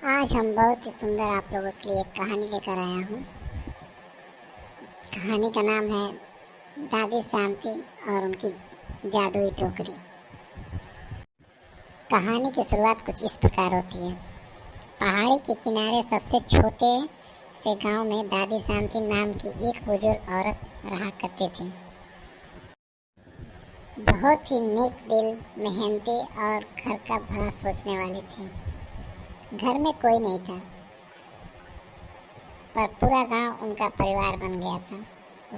आज हम बहुत ही सुंदर आप लोगों के लिए एक कहानी लेकर आया हूँ। कहानी का नाम है दादी शांति और उनकी जादुई टोकरी। कहानी की शुरुआत कुछ इस प्रकार होती है। पहाड़ी के किनारे सबसे छोटे से गांव में दादी शांति नाम की एक बुजुर्ग औरत रहा करती थी। बहुत ही नेक दिल, मेहनती और घर का भला सोचने वाली थी। घर में कोई नहीं था, पर पूरा गांव उनका परिवार बन गया था।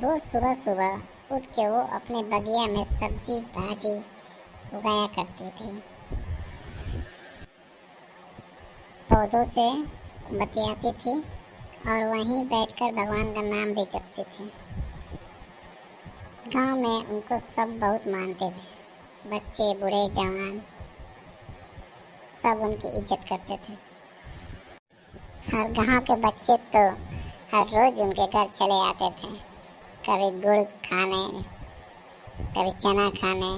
रोज सुबह सुबह उठ के वो अपने बगिया में सब्जी भाजी उगाया करते थे। पौधों से बतियाती थी और वहीं बैठकर भगवान का नाम भी जपती थी। गांव में उनको सब बहुत मानते थे। बच्चे, बूढ़े, जवान सब उनकी इज्जत करते थे। हर गांव के बच्चे तो हर रोज उनके घर चले आते थे, कभी गुड़ खाने, कभी चना खाने,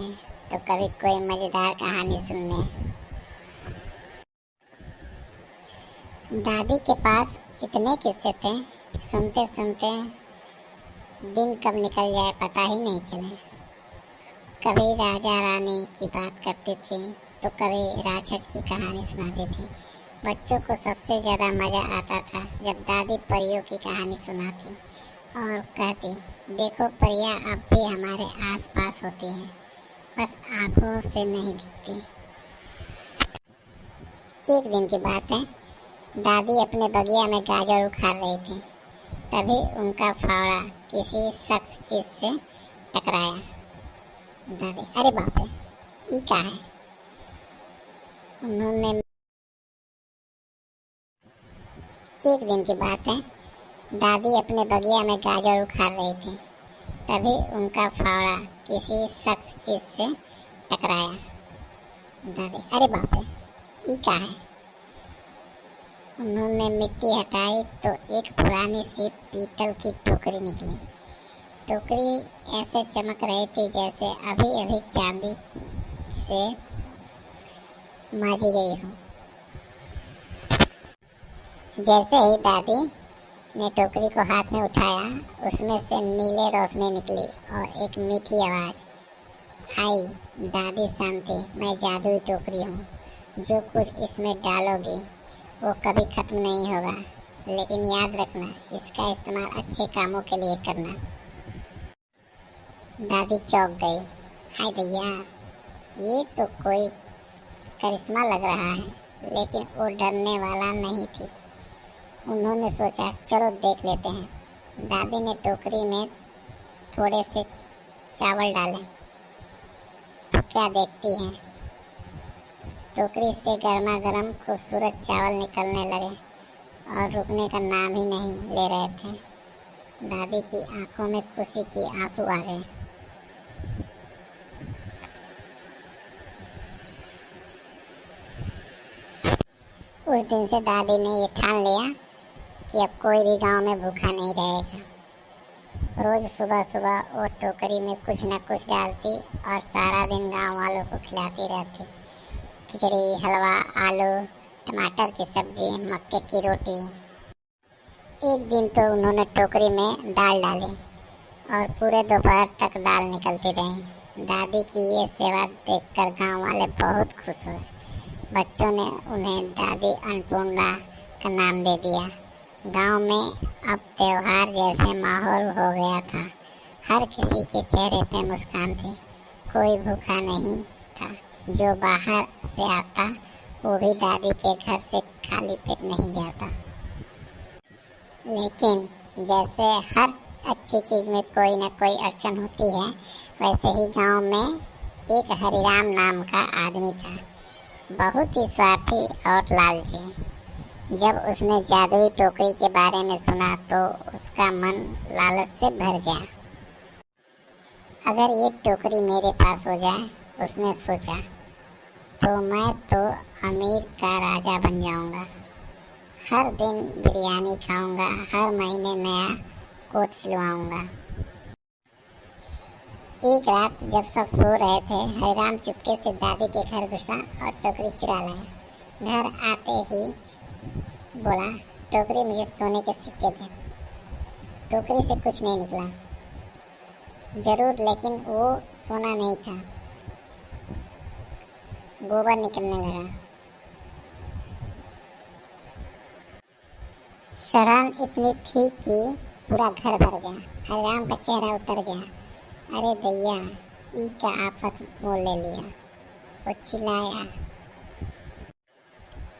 तो कभी कोई मजेदार कहानी सुनने। दादी के पास इतने किस्से थे, सुनते सुनते दिन कब निकल जाए पता ही नहीं चले। कभी राजा रानी की बात करती थी तो कभी राक्षस की कहानी सुनाती थी। बच्चों को सबसे ज़्यादा मज़ा आता था जब दादी परियों की कहानी सुनाती और कहती, देखो परियां अब भी हमारे आसपास होती हैं, बस आँखों से नहीं दिखती। एक दिन की बात है, दादी अपने बगिया में गाजर उखाड़ रही थी। तभी उनका फावड़ा किसी सख्त चीज़ से टकराया। दादी, अरे बाप रे, ये क्या है? उन्होंने एक दिन की बात है, दादी अपने बगिया में गाजर उखाड़ रही थी। तभी उनका फावड़ा किसी सख्त चीज़ से टकराया। दादी, अरे बाप रे, ये क्या है? उन्होंने मिट्टी हटाई तो एक पुरानी सी पीतल की टोकरी निकली। टोकरी ऐसे चमक रही थी जैसे अभी अभी चांदी से मांजी गई हो। जैसे ही दादी ने टोकरी को हाथ में उठाया, उसमें से नीले रोशनी निकली और एक मीठी आवाज़ आई, दादी शांति, मैं जादुई टोकरी हूँ। जो कुछ इसमें डालोगी वो कभी ख़त्म नहीं होगा, लेकिन याद रखना, इसका इस्तेमाल अच्छे कामों के लिए करना। दादी चौंक गई। हाय दैया, ये तो कोई करिश्मा लग रहा है, लेकिन वो डरने वाला नहीं थी। उन्होंने सोचा, चलो देख लेते हैं। दादी ने टोकरी में थोड़े से चावल डाले। तो क्या देखती हैं, टोकरी से गर्मा गर्म खूबसूरत चावल निकलने लगे और रुकने का नाम ही नहीं ले रहे थे। दादी की आंखों में खुशी के आंसू आ गए। उस दिन से दादी ने ये ठान लिया कि अब कोई भी गांव में भूखा नहीं रहेगा। रोज सुबह सुबह वो टोकरी में कुछ न कुछ डालती और सारा दिन गांव वालों को खिलाती रहती। खिचड़ी, हलवा, आलू, टमाटर की सब्जी, मक्के की रोटी। एक दिन तो उन्होंने टोकरी में दाल डाली और पूरे दोपहर तक दाल निकलती रही। दादी की ये सेवा देखकर गांव वाले बहुत खुश हुए। बच्चों ने उन्हें दादी अन्नपूर्णा का नाम दे दिया। गांव में अब त्योहार जैसे माहौल हो गया था। हर किसी के चेहरे पे मुस्कान थी। कोई भूखा नहीं था। जो बाहर से आता वो भी दादी के घर से खाली पेट नहीं जाता। लेकिन जैसे हर अच्छी चीज़ में कोई न कोई अड़चन होती है, वैसे ही गांव में एक हरिराम नाम का आदमी था, बहुत ही स्वार्थी और लालची। जब उसने जादुई टोकरी के बारे में सुना तो उसका मन लालच से भर गया। अगर ये टोकरी मेरे पास हो जाए, उसने सोचा, तो मैं तो अमीर का राजा बन जाऊंगा। हर दिन बिरयानी खाऊंगा, हर महीने नया कोट सिलवाऊंगा। एक रात जब सब सो रहे थे, हरिराम चुपके से दादी के घर घुसा और टोकरी चुरा लाया। घर आते ही बोला, टोकरी मुझे सोने के सिक्के थे। टोकरी से कुछ नहीं निकला, जरूर, लेकिन वो सोना नहीं था। गोबर निकलने लगा। शरान इतनी थी कि पूरा घर भर गया। हरिराम का चेहरा उतर गया। अरे दैया, ई क्या आफत मोल ले लिया, वो चिल्लाया।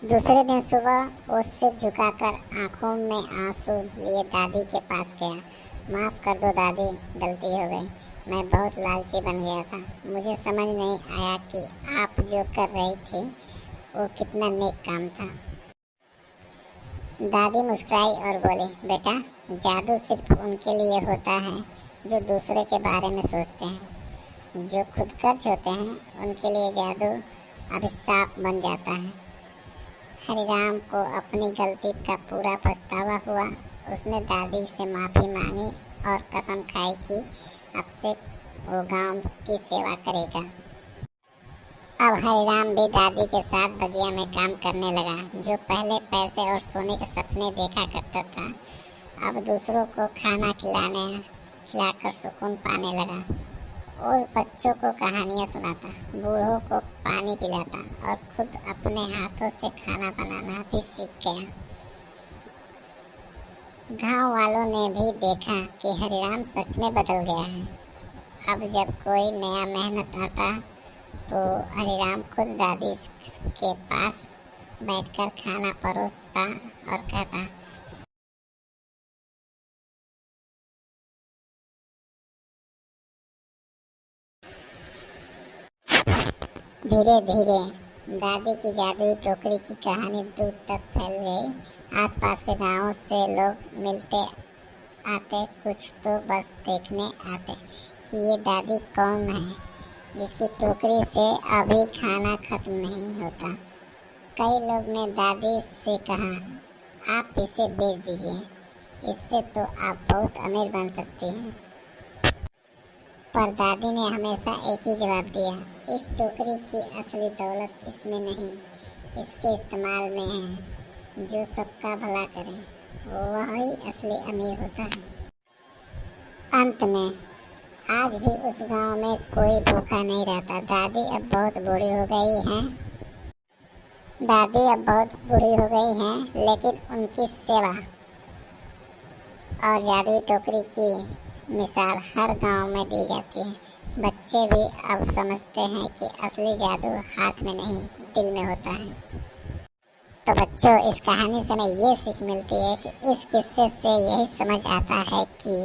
दूसरे दिन सुबह वो सिर झुकाकर आंखों में आंसू लिए दादी के पास गया। माफ़ कर दो दादी, गलती हो गई। मैं बहुत लालची बन गया था। मुझे समझ नहीं आया कि आप जो कर रही थी वो कितना नेक काम था। दादी मुस्कुराई और बोली, बेटा, जादू सिर्फ उनके लिए होता है जो दूसरे के बारे में सोचते हैं। जो खुदगर्ज होते हैं उनके लिए जादू अभिशाप बन जाता है। हरिराम को अपनी गलती का पूरा पछतावा हुआ। उसने दादी से माफ़ी मांगी और कसम खाई कि अब से वो गांव की सेवा करेगा। अब हरिराम भी दादी के साथ बगिया में काम करने लगा। जो पहले पैसे और सोने के सपने देखा करता था, अब दूसरों को खाना खिलाकर सुकून पाने लगा। और बच्चों को कहानियाँ सुनाता, बूढ़ों को पानी पिलाता और खुद अपने हाथों से खाना बनाना भी सीख गया। गांव वालों ने भी देखा कि हरिराम सच में बदल गया है। अब जब कोई नया मेहनत आता तो हरिराम खुद दादी के पास बैठकर खाना परोसता और कहता, धीरे धीरे दादी की जादुई टोकरी की कहानी दूर तक फैल गई। आसपास के गांवों से लोग मिलते आते, कुछ तो बस देखने आते कि ये दादी कौन है जिसकी टोकरी से अभी खाना खत्म नहीं होता। कई लोग ने दादी से कहा, आप इसे बेच दीजिए, इससे तो आप बहुत अमीर बन सकती हैं। पर दादी ने हमेशा एक ही जवाब दिया, इस टोकरी की असली दौलत इसमें नहीं, इसके इस्तेमाल में है। जो सबका भला करे वही असली अमीर होता है। अंत में आज भी उस गांव में कोई भूखा नहीं रहता। दादी अब बहुत बूढ़ी हो गई हैं, लेकिन उनकी सेवा और जादुई टोकरी की मिसाल हर गांव में दी जाती है। बच्चे भी अब समझते हैं कि असली जादू हाथ में नहीं, दिल में होता है। तो बच्चों, इस कहानी से हमें ये सीख मिलती है कि इस किस्से से यही समझ आता है कि